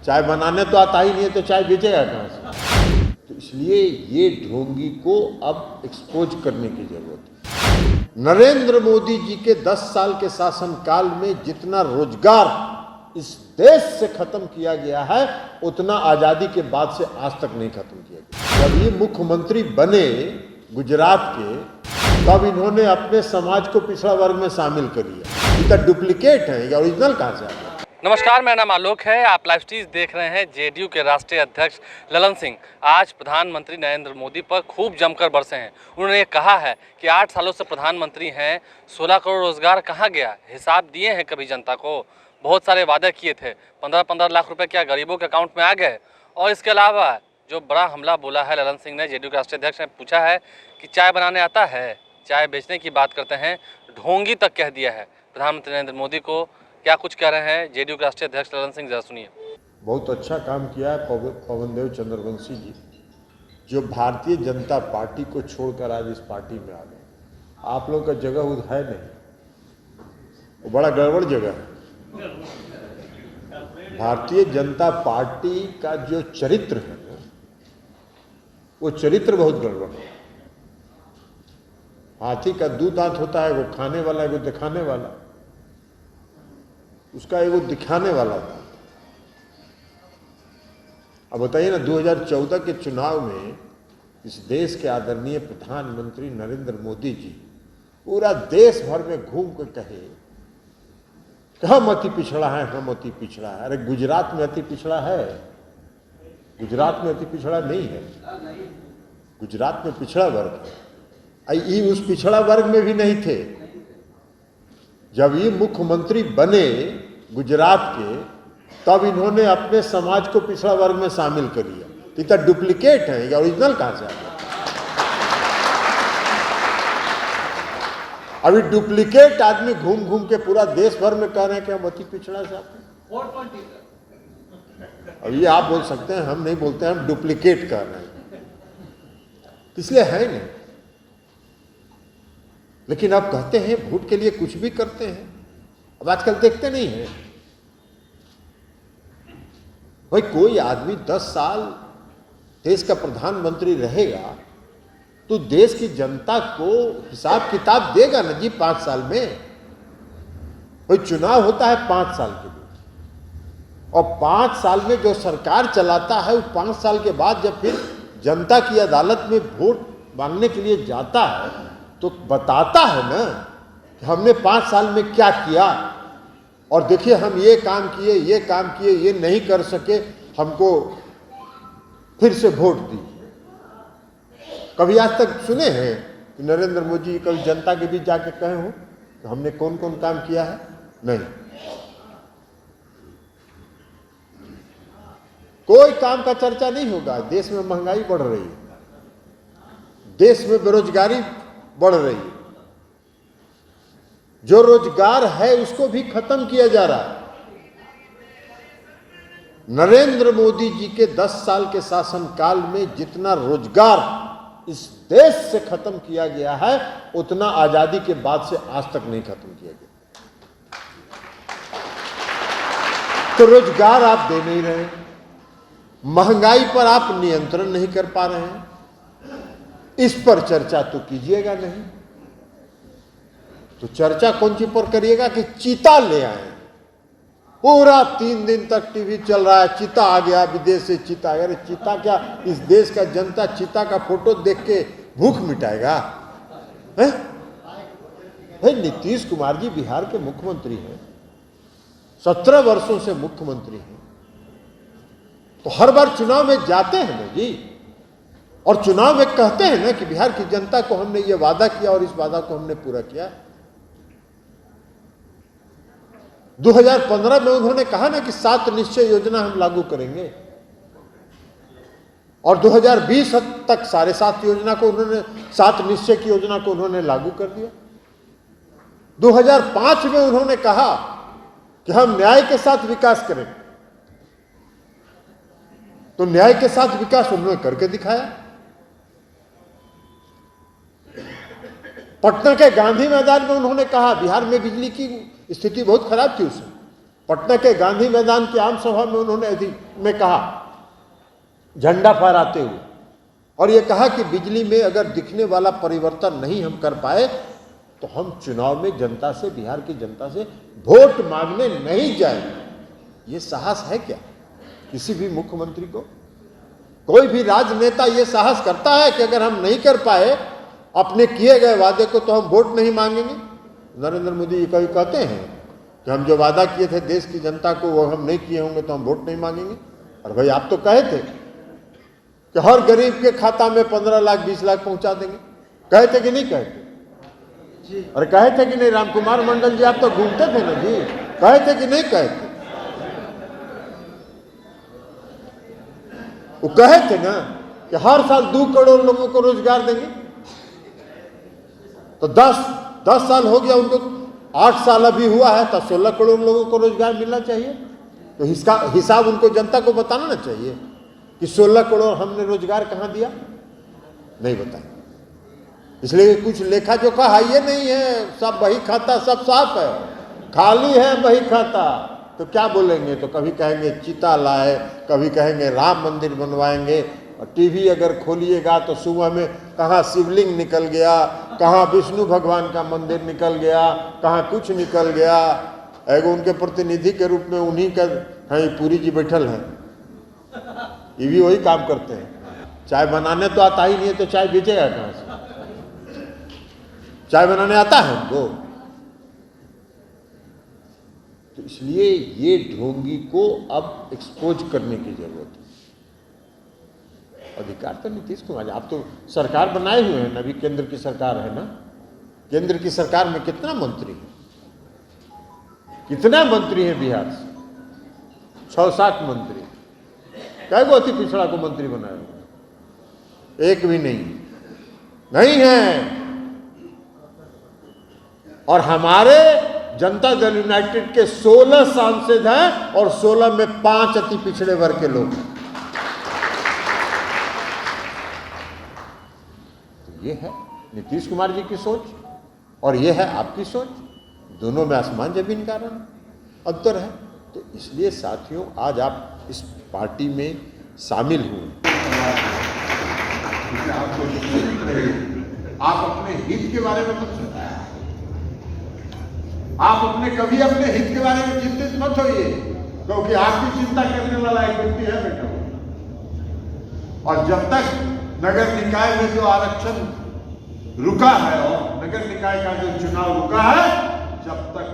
चाय बनाने तो आता ही नहीं है तो चाय बेचेगा कहाँ से? तो इसलिए ये ढोंगी को अब एक्सपोज करने की जरूरत है। नरेंद्र मोदी जी के 10 साल के शासनकाल में जितना रोजगार इस देश से खत्म किया गया है उतना आजादी के बाद से आज तक नहीं खत्म किया गया। जब ये मुख्यमंत्री बने गुजरात के, तब इन्होंने अपने समाज को पिछड़ा वर्ग में शामिल कर लिया। ये तो डुप्लीकेट है, ये ओरिजिनल कहाँ से आ गया? नमस्कार, मेरा नाम आलोक है। आप लाइव स्ट्रीम देख रहे हैं। जेडीयू के राष्ट्रीय अध्यक्ष ललन सिंह आज प्रधानमंत्री नरेंद्र मोदी पर खूब जमकर बरसे हैं। उन्होंने ये कहा है कि 8 सालों से प्रधानमंत्री हैं, 16 करोड़ रोजगार कहाँ गया, हिसाब दिए हैं कभी जनता को? बहुत सारे वादे किए थे, 15-15 लाख रुपए क्या गरीबों के अकाउंट में आ गए? और इसके अलावा जो बड़ा हमला बोला है ललन सिंह ने, जेडीयू के राष्ट्रीय अध्यक्ष ने पूछा है कि चाय बनाने आता है, चाय बेचने की बात करते हैं, ढोंगी तक कह दिया है प्रधानमंत्री नरेंद्र मोदी को। क्या कुछ कह रहे हैं जेडीयू के राष्ट्रीय अध्यक्ष ललन सिंह, जरा सुनिए। बहुत अच्छा काम किया है पवन चंद्रवंशी जी, जो भारतीय जनता पार्टी को छोड़कर आज इस पार्टी में आ गए। आप लोगों का जगह उधर है नहीं, वो बड़ा गड़बड़ जगह है। भारतीय जनता पार्टी का जो चरित्र है ना, वो चरित्र बहुत गड़बड़ है। हाथी का 2 दांत होता है, वो खाने वाला है, वो दिखाने वाला। उसका एगो दिखाने वाला था। अब बताइए ना, 2014 के चुनाव में इस देश के आदरणीय प्रधानमंत्री नरेंद्र मोदी जी पूरा देश भर में घूम कर कहे कि हम अति पिछड़ा है, हम अति पिछड़ा है। अरे गुजरात में अति पिछड़ा है? गुजरात में अति पिछड़ा नहीं है, गुजरात में पिछड़ा वर्ग है। ये उस पिछड़ा वर्ग में भी नहीं थे। जब ये मुख्यमंत्री बने गुजरात के, तब इन्होंने अपने समाज को पिछड़ा वर्ग में शामिल कर लिया। ये तो डुप्लीकेट है, ये ओरिजिनल कहाँ से आ गया? अभी डुप्लीकेट आदमी घूम घूम के पूरा देश भर में कह रहे हैं कि हम अति पिछड़ा से आते हैं। अब ये आप बोल सकते हैं, हम नहीं बोलते हैं, हम डुप्लीकेट कर रहे हैं, इसलिए है नहीं। लेकिन आप कहते हैं वोट के लिए कुछ भी करते हैं। अब आजकल देखते नहीं है भाई, कोई आदमी 10 साल देश का प्रधानमंत्री रहेगा तो देश की जनता को हिसाब किताब देगा ना जी। 5 साल में कोई चुनाव होता है 5 साल के लिए, और 5 साल में जो सरकार चलाता है, वो 5 साल के बाद जब फिर जनता की अदालत में वोट मांगने के लिए जाता है तो बताता है ना कि हमने 5 साल में क्या किया, और देखिए हम ये काम किए, ये काम किए, ये नहीं कर सके, हमको फिर से वोट दी। कभी आज तक सुने हैं कि नरेंद्र मोदी कभी जनता के बीच जाके कहे हो कि हमने कौन कौन काम किया है? नहीं, कोई काम का चर्चा नहीं होगा। देश में महंगाई बढ़ रही है, देश में बेरोजगारी बढ़ रही है, जो रोजगार है उसको भी खत्म किया जा रहा है। नरेंद्र मोदी जी के 10 साल के शासनकाल में जितना रोजगार इस देश से खत्म किया गया है उतना आजादी के बाद से आज तक नहीं खत्म किया गया। तो रोजगार आप दे नहीं रहे, महंगाई पर आप नियंत्रण नहीं कर पा रहे हैं, इस पर चर्चा तो कीजिएगा नहीं। तो चर्चा कौन सी पर करिएगा कि चीता ले आए? पूरा 3 दिन तक टीवी चल रहा है, चीता आ गया, विदेश से चीता आ गया। अरे चीता क्या, इस देश का जनता चीता का फोटो देख के भूख मिटाएगा? है भाई, नीतीश कुमार जी बिहार के मुख्यमंत्री हैं, 17 वर्षों से मुख्यमंत्री हैं, तो हर बार चुनाव में जाते हैं ना जी, और चुनाव में कहते हैं ना कि बिहार की जनता को हमने ये वादा किया और इस वादा को हमने पूरा किया। 2015 में उन्होंने कहा ना कि 7 निश्चय योजना हम लागू करेंगे, और 2020 तक 7.5 योजना को उन्होंने, 7 निश्चय की योजना को उन्होंने लागू कर दिया। 2005 में उन्होंने कहा कि हम न्याय के साथ विकास करेंगे, तो न्याय के साथ विकास उन्होंने करके दिखाया। पटना के गांधी मैदान में उन्होंने कहा, बिहार में बिजली की स्थिति बहुत खराब थी उसमें, पटना के गांधी मैदान की आम सभा में उन्होंने में कहा, झंडा फहराते हुए, और ये कहा कि बिजली में अगर दिखने वाला परिवर्तन नहीं हम कर पाए तो हम चुनाव में जनता से, बिहार की जनता से वोट मांगने नहीं जाएंगे। ये साहस है क्या किसी भी मुख्यमंत्री को? कोई भी राजनेता ये साहस करता है कि अगर हम नहीं कर पाए अपने किए गए वादे को तो हम वोट नहीं मांगेंगे? नरेंद्र मोदी ये कभी कहते हैं कि हम जो वादा किए थे देश की जनता को वो हम नहीं किए होंगे तो हम वोट नहीं मांगेंगे? और भाई आप तो कहे थे कि हर गरीब के खाता में 15 लाख 20 लाख पहुंचा देंगे, कहे थे कि नहीं कहे थे? अरे कहे थे कि नहीं? रामकुमार मंडल जी आप तो घूमते थे ना जी, कहे थे कि नहीं कहे थे? वो कहे थे ना कि हर साल 2 करोड़ लोगों को रोजगार देंगे। तो 10 साल हो गया उनको, 8 साल अभी हुआ है तो 16 करोड़ लोगों को रोजगार मिलना चाहिए। तो इसका हिसाब उनको जनता को बताना ना चाहिए कि 16 करोड़ हमने रोजगार कहां दिया, नहीं बताया। इसलिए कुछ लेखा जोखा है ये नहीं है, सब बही खाता सब साफ है, खाली है बही खाता। तो क्या बोलेंगे? तो कभी कहेंगे चिता लाए, कभी कहेंगे राम मंदिर बनवाएंगे, और टीवी अगर खोलिएगा तो सुबह में कहाँ शिवलिंग निकल गया, कहाँ विष्णु भगवान का मंदिर निकल गया, कहाँ कुछ निकल गया। एगो उनके प्रतिनिधि के रूप में उन्हीं का है पुरी जी बैठल हैं, ये भी वही काम करते हैं। चाय बनाने तो आता ही नहीं है तो चाय बेचेगा कहाँ से? चाय बनाने आता है उनको? तो इसलिए ये ढोंगी को अब एक्सपोज करने की जरूरत है। अधिकार तो नीतीश कुमार, आप तो सरकार बनाए हुए हैं ना, अभी केंद्र की सरकार है ना। केंद्र की सरकार में कितना मंत्री है, कितना मंत्री है बिहार से? 6-7 मंत्री। कई गो अति पिछड़ा को मंत्री बनाया हुआ? एक भी नहीं है। और हमारे जनता दल यूनाइटेड के 16 सांसद हैं और 16 में 5 अति पिछड़े वर्ग के लोग हैं। तो ये है नीतीश कुमार जी की सोच और ये है आपकी सोच, दोनों में आसमान जमीन का अंतर है। तो इसलिए साथियों आज आप इस पार्टी में शामिल हुए, आप अपने हित के बारे में मत सोचिए, आप कभी अपने हित के बारे में चिंतित मत होइए, क्योंकि आपकी चिंता करने वाला एक व्यक्ति है बेटा। और जब तक नगर निकाय में जो आरक्षण रुका है और नगर निकाय का जो चुनाव रुका है, जब तक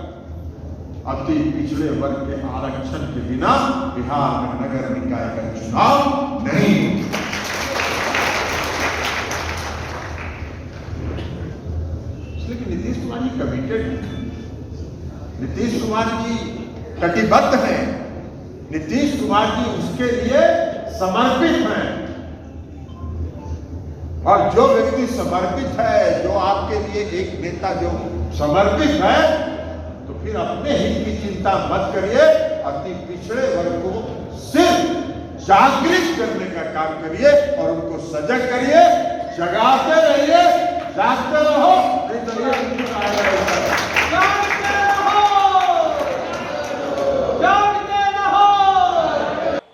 अति पिछड़े वर्ग के आरक्षण के बिना बिहार में नगर निकाय का चुनाव नहीं। इसलिए नीतीश कुमार जी कमिटेड है, नीतीश कुमार जी कटिबद्ध हैं, नीतीश कुमार जी उसके लिए समर्पित हैं। और जो व्यक्ति समर्पित है, जो आपके लिए एक नेता जो समर्पित है, तो फिर अपने हित की चिंता मत करिए, अति पिछड़े वर्ग को सिर्फ जागृत करने का काम करिए और उनको सजग करिए, जगाते रहिए, जागते रहो, नहीं तो ये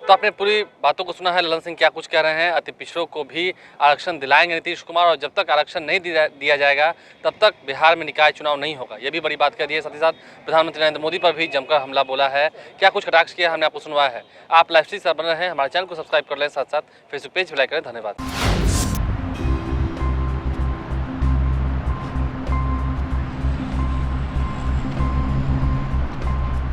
तो आपने पूरी बातों को सुना है, ललन सिंह क्या कुछ कह रहे हैं। अति पिछड़ों को भी आरक्षण दिलाएंगे नीतीश कुमार, और जब तक आरक्षण नहीं दिया जाएगा तब तक बिहार में निकाय चुनाव नहीं होगा। ये भी बड़ी बात कह दी है। साथ ही साथ प्रधानमंत्री नरेंद्र मोदी पर भी जमकर हमला बोला है। क्या कुछ कटाक्ष किया हमने आपको सुनवाया है। आप लाइव स्ट्रीम से बने रहें, हमारे चैनल को सब्सक्राइब कर लें, साथ साथ फेसबुक पेज भी लाइक करें। धन्यवाद।